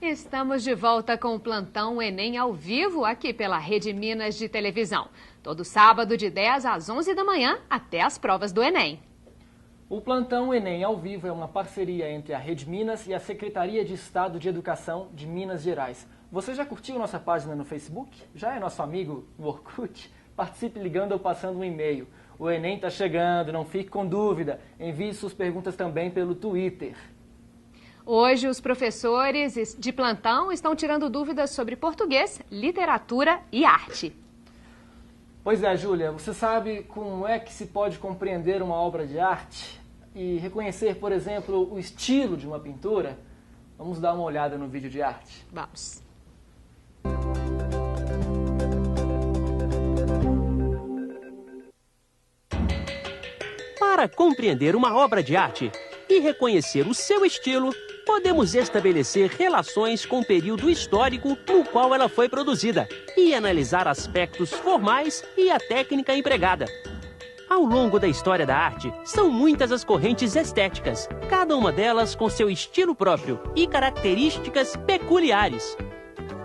Estamos de volta com o Plantão Enem ao vivo aqui pela Rede Minas de Televisão. Todo sábado de 10 às 11 da manhã até as provas do Enem. O Plantão Enem ao vivo é uma parceria entre a Rede Minas e a Secretaria de Estado de Educação de Minas Gerais. Você já curtiu nossa página no Facebook? Já é nosso amigo no Orkut? Participe ligando ou passando um e-mail. O Enem está chegando, não fique com dúvida. Envie suas perguntas também pelo Twitter. Hoje, os professores de plantão estão tirando dúvidas sobre português, literatura e arte. Pois é, Júlia, você sabe como é que se pode compreender uma obra de arte e reconhecer, por exemplo, o estilo de uma pintura? Vamos dar uma olhada no vídeo de arte. Vamos. Para compreender uma obra de arte e reconhecer o seu estilo, podemos estabelecer relações com o período histórico no qual ela foi produzida e analisar aspectos formais e a técnica empregada. Ao longo da história da arte, são muitas as correntes estéticas, cada uma delas com seu estilo próprio e características peculiares.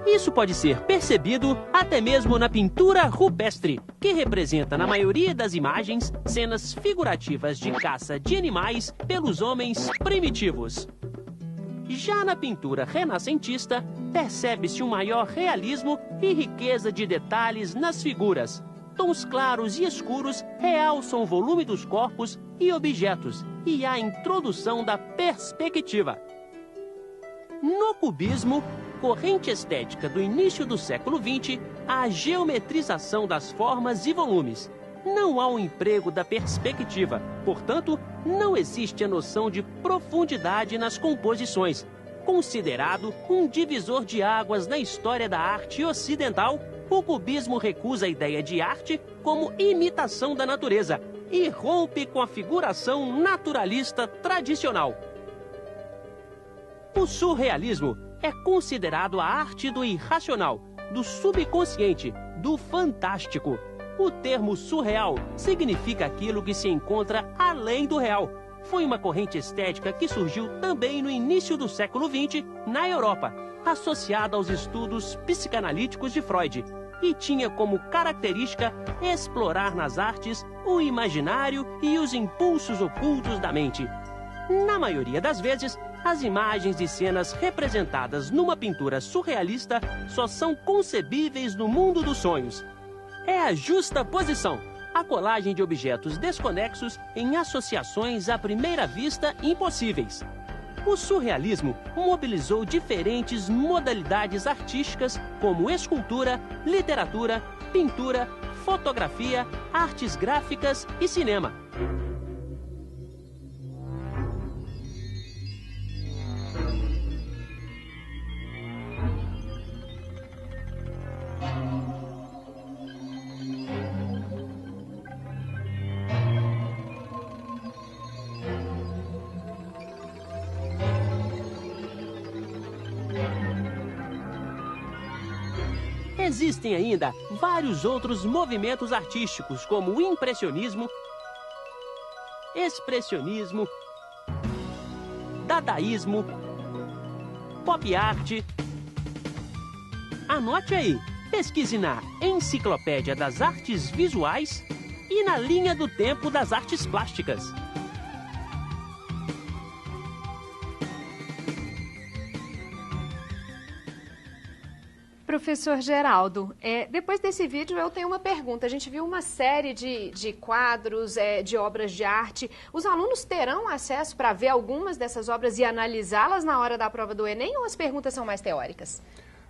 Isso pode ser percebido até mesmo na pintura rupestre, que representa na maioria das imagens cenas figurativas de caça de animais pelos homens primitivos. Já na pintura renascentista, percebe-se um maior realismo e riqueza de detalhes nas figuras. Tons claros e escuros realçam o volume dos corpos e objetos e a introdução da perspectiva. No cubismo, corrente estética do início do século XX, a geometrização das formas e volumes. Não há um emprego da perspectiva, portanto, não existe a noção de profundidade nas composições. Considerado um divisor de águas na história da arte ocidental, o cubismo recusa a ideia de arte como imitação da natureza e rompe com a figuração naturalista tradicional. O surrealismo é considerado a arte do irracional, do subconsciente, do fantástico. O termo surreal significa aquilo que se encontra além do real. Foi uma corrente estética que surgiu também no início do século XX na Europa, associada aos estudos psicanalíticos de Freud, e tinha como característica explorar nas artes o imaginário e os impulsos ocultos da mente. Na maioria das vezes, as imagens e cenas representadas numa pintura surrealista só são concebíveis no mundo dos sonhos. É a justaposição, a colagem de objetos desconexos em associações à primeira vista impossíveis. O surrealismo mobilizou diferentes modalidades artísticas como escultura, literatura, pintura, fotografia, artes gráficas e cinema. Existem ainda vários outros movimentos artísticos, como o impressionismo, expressionismo, dadaísmo, pop art. Anote aí, pesquise na Enciclopédia das Artes Visuais e na Linha do Tempo das Artes Plásticas. Professor Geraldo, depois desse vídeo eu tenho uma pergunta. A gente viu uma série de quadros, de obras de arte. Os alunos terão acesso para ver algumas dessas obras e analisá-las na hora da prova do Enem ou as perguntas são mais teóricas?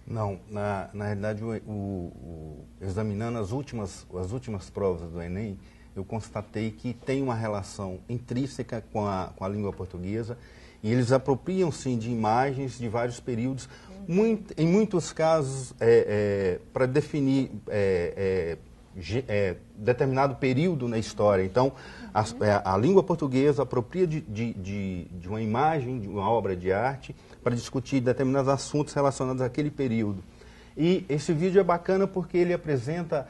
Não, na realidade, examinando as últimas provas do Enem, eu constatei que tem uma relação intrínseca com a língua portuguesa e eles apropriam, sim, de imagens de vários períodos, em muitos casos, para definir determinado período na história. Então, a língua portuguesa apropria de uma imagem, de uma obra de arte, para discutir determinados assuntos relacionados àquele período. E esse vídeo é bacana porque ele apresenta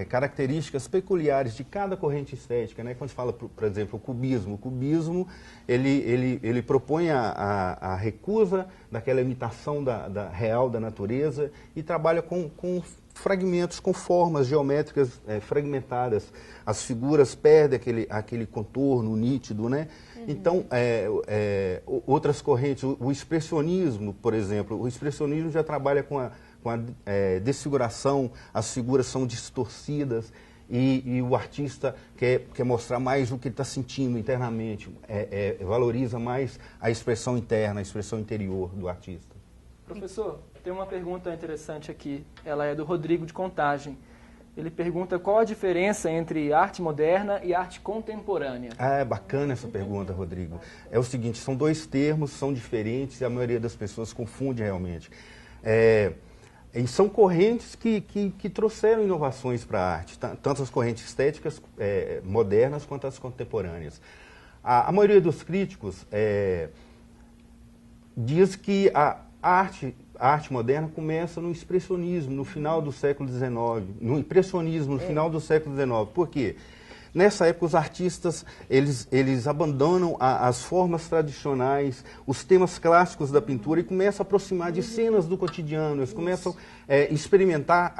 características peculiares de cada corrente estética, né? Quando se fala, por exemplo, o cubismo ele propõe a recusa daquela imitação real da natureza e trabalha com fragmentos, com formas geométricas fragmentadas. As figuras perdem aquele contorno nítido, né? Então, outras correntes, o expressionismo, por exemplo, o expressionismo já trabalha com a desfiguração, as figuras são distorcidas e o artista quer mostrar mais o que ele está sentindo internamente, valoriza mais a expressão interna, a expressão interior do artista. Professor, tem uma pergunta interessante aqui, ela é do Rodrigo de Contagem. Ele pergunta qual a diferença entre arte moderna e arte contemporânea. É bacana essa pergunta, Rodrigo. É o seguinte, são dois termos, são diferentes e a maioria das pessoas confunde realmente. E são correntes que trouxeram inovações para a arte, tanto as correntes estéticas modernas quanto as contemporâneas. A maioria dos críticos diz que a arte moderna começa no expressionismo, no final do século XIX, no impressionismo, no final do século XIX. Por quê? Nessa época, os artistas, eles abandonam as formas tradicionais, os temas clássicos da pintura e começam a aproximar de cenas do cotidiano, eles começam a experimentar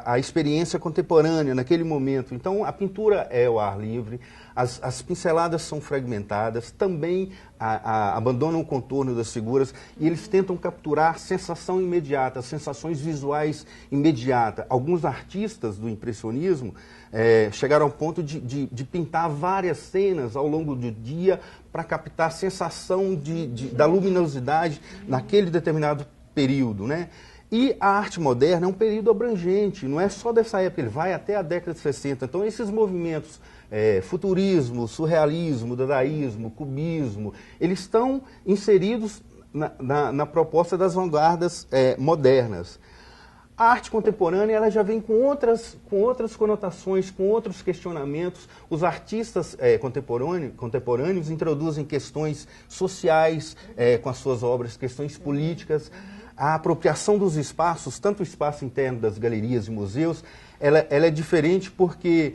a experiência contemporânea naquele momento. Então, a pintura é ao ar livre, as pinceladas são fragmentadas, também abandonam o contorno das figuras e eles tentam capturar sensação imediata, sensações visuais imediatas. Alguns artistas do impressionismo chegaram ao ponto de pintar várias cenas ao longo do dia para captar a sensação da luminosidade naquele determinado período, né? E a arte moderna é um período abrangente, não é só dessa época, ele vai até a década de 60. Então, esses movimentos, futurismo, surrealismo, dadaísmo, cubismo, eles estão inseridos na proposta das vanguardas modernas. A arte contemporânea ela já vem com outras conotações, com outros questionamentos. Os artistas contemporâneos introduzem questões sociais com as suas obras, questões políticas. A apropriação dos espaços, tanto o espaço interno das galerias e museus, ela é diferente porque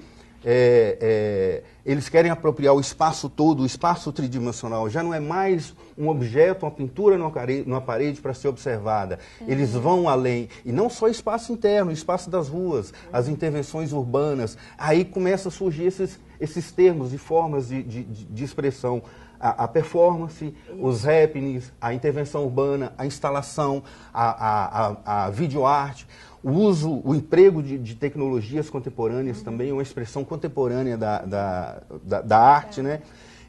eles querem apropriar o espaço todo, o espaço tridimensional. Já não é mais um objeto, uma pintura numa parede para ser observada. Eles vão além. E não só espaço interno, espaço das ruas, as intervenções urbanas. Aí começam a surgir esses termos e formas de expressão. A performance, os happenings, a intervenção urbana, a instalação, a videoarte, o emprego de tecnologias contemporâneas também é uma expressão contemporânea da arte, né?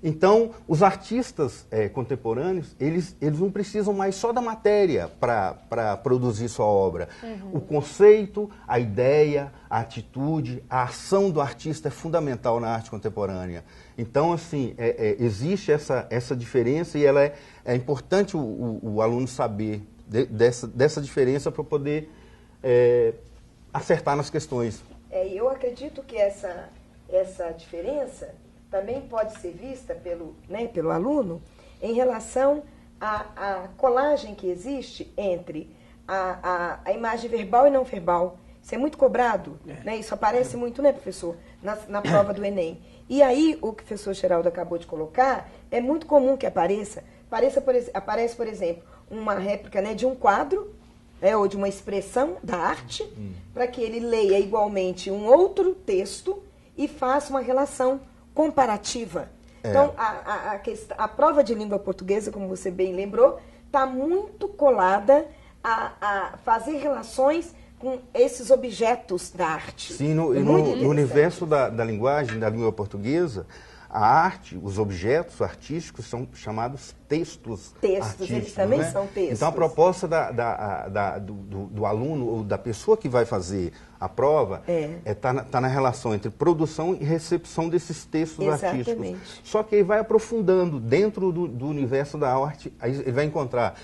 Então, os artistas contemporâneos, eles não precisam mais só da matéria para produzir sua obra. O conceito, a ideia, a atitude, a ação do artista é fundamental na arte contemporânea. Então, assim, existe essa diferença e ela é importante o aluno saber dessa diferença para poder acertar nas questões. Eu acredito que essa diferença também pode ser vista pelo aluno em relação à colagem que existe entre a imagem verbal e não verbal. Isso é muito cobrado, né? Isso aparece muito, né, professor, na prova do Enem. E aí, o que o professor Geraldo acabou de colocar, é muito comum que aparece, por exemplo, uma réplica, né, de um quadro, ou de uma expressão da arte, para que ele leia igualmente um outro texto e faça uma relação comparativa. Então, a prova de língua portuguesa, como você bem lembrou, está muito colada a fazer relações com esses objetos da arte. Sim, no universo da linguagem, da língua portuguesa, a arte, os objetos artísticos são chamados textos artísticos. Eles também, né? São textos. Então, a proposta do aluno ou da pessoa que vai fazer a prova tá na relação entre produção e recepção desses textos artísticos. Só que ele vai aprofundando dentro do universo da arte, aí ele vai encontrar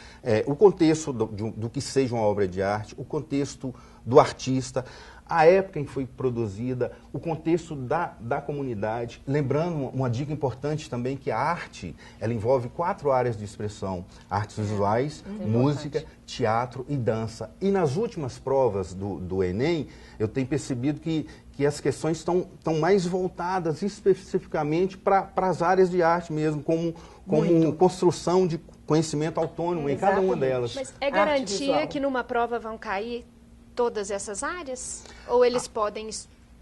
o contexto do que seja uma obra de arte, o contexto do artista, a época em que foi produzida, o contexto da comunidade. Lembrando, uma dica importante também, que a arte, ela envolve 4 áreas de expressão: artes visuais, música, teatro e dança. E nas últimas provas do Enem, eu tenho percebido que as questões estão mais voltadas especificamente para as áreas de arte mesmo, como construção de conhecimento autônomo em cada uma delas. Mas é garantia que numa prova vão cair todas essas áreas? Ou eles podem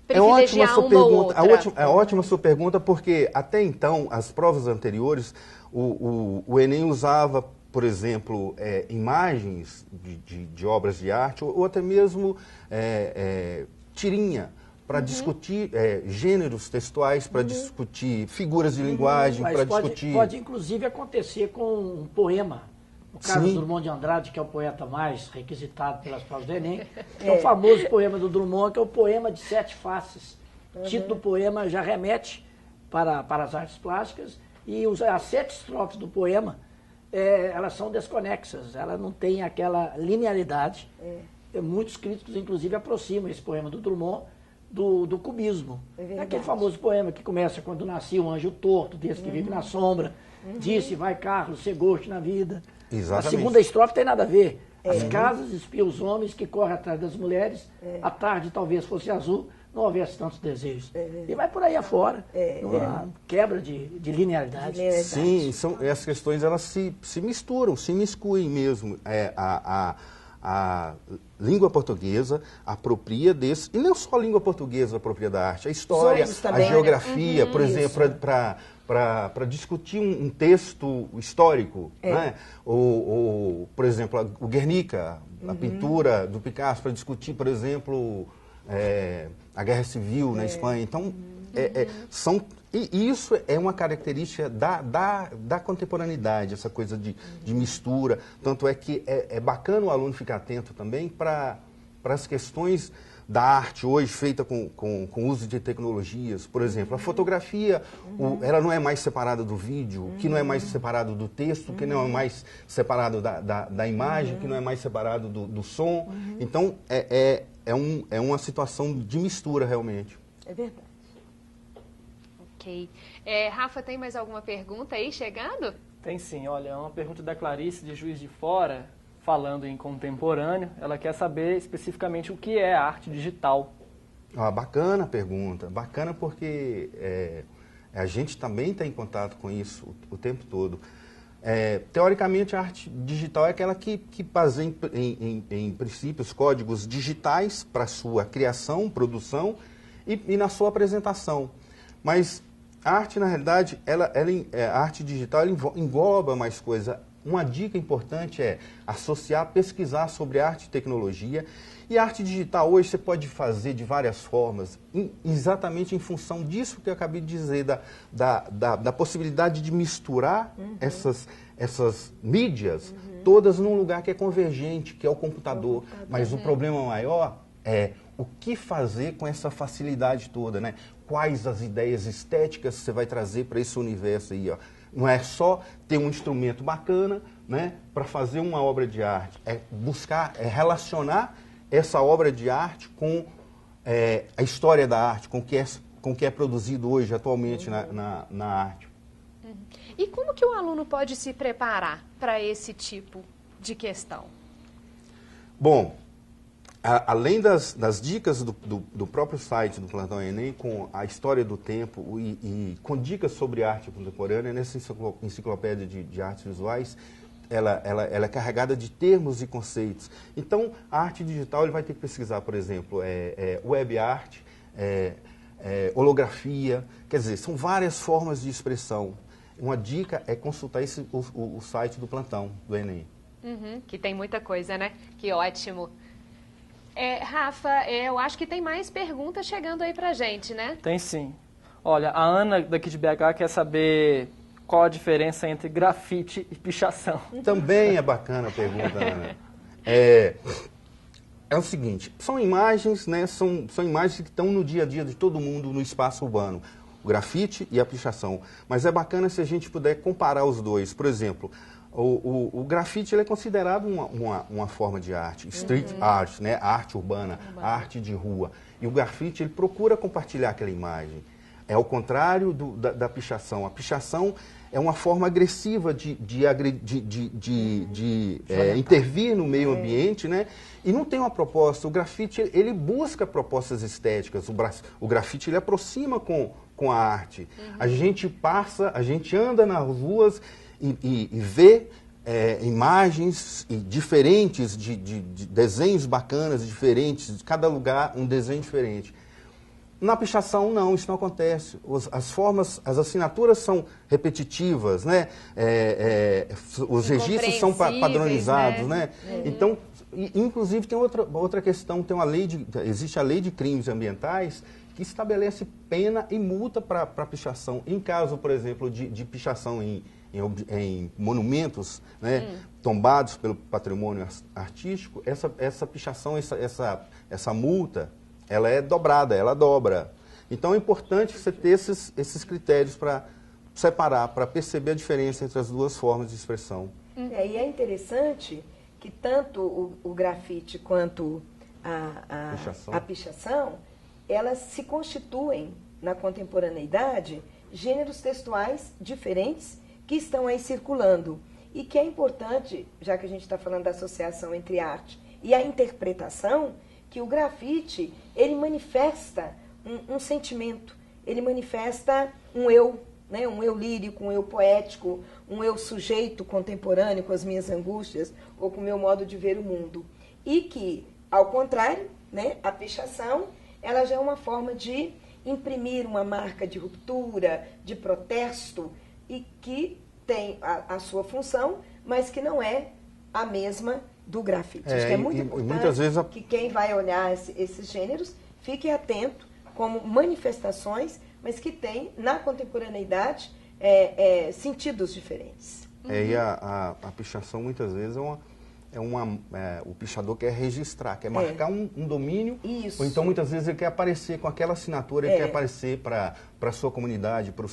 privilegiar uma ou outra? É ótima sua pergunta, porque até então, as provas anteriores, o Enem usava, por exemplo, imagens de obras de arte, ou até mesmo tirinha, para discutir gêneros textuais, para discutir figuras de linguagem, para discutir... Pode, inclusive, acontecer com um poema. O Carlos Drummond de Andrade, que é o poeta mais requisitado pelas provas do Enem, é o famoso poema do Drummond, que é o poema de 7 faces. O título do poema já remete para as artes plásticas, e as 7 estrofes do poema, elas são desconexas, ela não tem aquela linearidade. Muitos críticos, inclusive, aproximam esse poema do Drummond do cubismo. Aquele famoso poema que começa: quando nascia um anjo torto, desse que vive na sombra, disse, vai Carlos, ser gosto na vida. Exatamente. A segunda estrofe tem nada a ver. As casas espiam os homens que correm atrás das mulheres, a tarde talvez fosse azul, não houvesse tantos desejos. E vai por aí afora, uma quebra de linearidade. Sim, essas questões elas se misturam, se miscuem mesmo. A língua portuguesa apropria desse, e não só a língua portuguesa apropria da arte, a história, a geografia, por exemplo, para discutir um texto histórico, né? Ou, por exemplo, o Guernica, a pintura do Picasso, para discutir, por exemplo, a Guerra Civil na Espanha. Então, e isso é uma característica da contemporaneidade, essa coisa de mistura. Tanto é que é bacana o aluno ficar atento também para as questões da arte hoje feita com uso de tecnologias. Por exemplo, a fotografia, ela não é mais separada do vídeo, que não é mais separado do texto, que não é mais separado da imagem, que não é mais separado do som. Então, é uma situação de mistura, realmente. É verdade. Ok. Rafa, tem mais alguma pergunta aí chegando? Tem sim, olha, é uma pergunta da Clarice de Juiz de Fora, falando em contemporâneo. Ela quer saber especificamente o que é arte digital. Bacana a pergunta, bacana porque a gente também está em contato com isso o tempo todo. Teoricamente, a arte digital é aquela que baseia em princípios, códigos digitais para sua criação, produção e na sua apresentação. Mas a arte, na realidade, a arte digital engloba mais coisa. Uma dica importante é associar, pesquisar sobre arte e tecnologia. E a arte digital hoje você pode fazer de várias formas, exatamente em função disso que eu acabei de dizer, da possibilidade de misturar essas mídias todas num lugar que é convergente, que é o computador. Mas o problema maior é o que fazer com essa facilidade toda, né? Quais as ideias estéticas você vai trazer para esse universo aí, ó. Não é só ter um instrumento bacana, né, para fazer uma obra de arte. É buscar, relacionar essa obra de arte com a história da arte, com o que é produzido hoje, atualmente, na arte. E como que o aluno pode se preparar para esse tipo de questão? Bom, além das dicas do próprio site do Plantão Enem, com a história do tempo e com dicas sobre arte contemporânea, nessa enciclopédia de artes visuais, ela é carregada de termos e conceitos. Então, a arte digital ele vai ter que pesquisar, por exemplo, web art, holografia, quer dizer, são várias formas de expressão. Uma dica é consultar o site do Plantão, do Enem. Que tem muita coisa, né? Que ótimo. Rafa, eu acho que tem mais perguntas chegando aí pra gente, né? Tem sim. Olha, a Ana daqui de BH quer saber qual a diferença entre grafite e pichação. Também é bacana a pergunta, Ana. É o seguinte, são imagens, né? São imagens que estão no dia a dia de todo mundo no espaço urbano. O grafite e a pichação. Mas é bacana se a gente puder comparar os dois. Por exemplo, O grafite ele é considerado uma forma de arte, street art, né? Arte urbana, arte de rua. E o grafite ele procura compartilhar aquela imagem. É ao contrário da pichação. A pichação é uma forma agressiva de intervir no meio ambiente, né? E não tem uma proposta. O grafite ele busca propostas estéticas. O grafite ele aproxima com a arte. A gente anda nas ruas e vê imagens diferentes, de desenhos bacanas, diferentes, de cada lugar um desenho diferente. Na pichação, não, isso não acontece. As assinaturas são repetitivas, né? Os registros são padronizados, né? Então, inclusive, tem outra questão, existe a lei de crimes ambientais que estabelece pena e multa para pichação. Em caso, por exemplo, de pichação em monumentos, né, tombados pelo patrimônio artístico, essa pichação, essa multa, ela é dobrada, ela dobra. Então é importante você ter esses critérios para separar, para perceber a diferença entre as duas formas de expressão. E é interessante que tanto o grafite quanto a pichação, elas se constituem na contemporaneidade gêneros textuais diferentes que estão aí circulando. E que é importante, já que a gente está falando da associação entre arte e a interpretação, que o grafite, ele manifesta um sentimento, ele manifesta um eu, né? Um eu lírico, um eu poético, um eu sujeito contemporâneo com as minhas angústias ou com o meu modo de ver o mundo. E que, ao contrário, né, a pichação, ela já é uma forma de imprimir uma marca de ruptura, de protesto, e que tem a sua função, mas que não é a mesma do grafite. Acho que é muito importante muitas vezes que quem vai olhar esses gêneros fique atento como manifestações, mas que tem, na contemporaneidade, sentidos diferentes. E a pichação, muitas vezes, o pichador quer registrar, quer marcar um domínio. Isso. Ou então, muitas vezes, ele quer aparecer com aquela assinatura, ele quer aparecer para a sua comunidade, para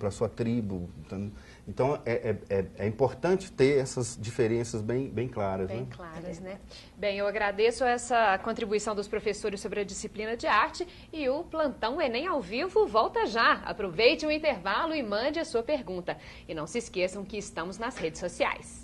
a sua tribo. Então, é importante ter essas diferenças bem claras. Bem claras, né? Bem, eu agradeço essa contribuição dos professores sobre a disciplina de arte e o Plantão Enem ao vivo volta já. Aproveite o intervalo e mande a sua pergunta. E não se esqueçam que estamos nas redes sociais.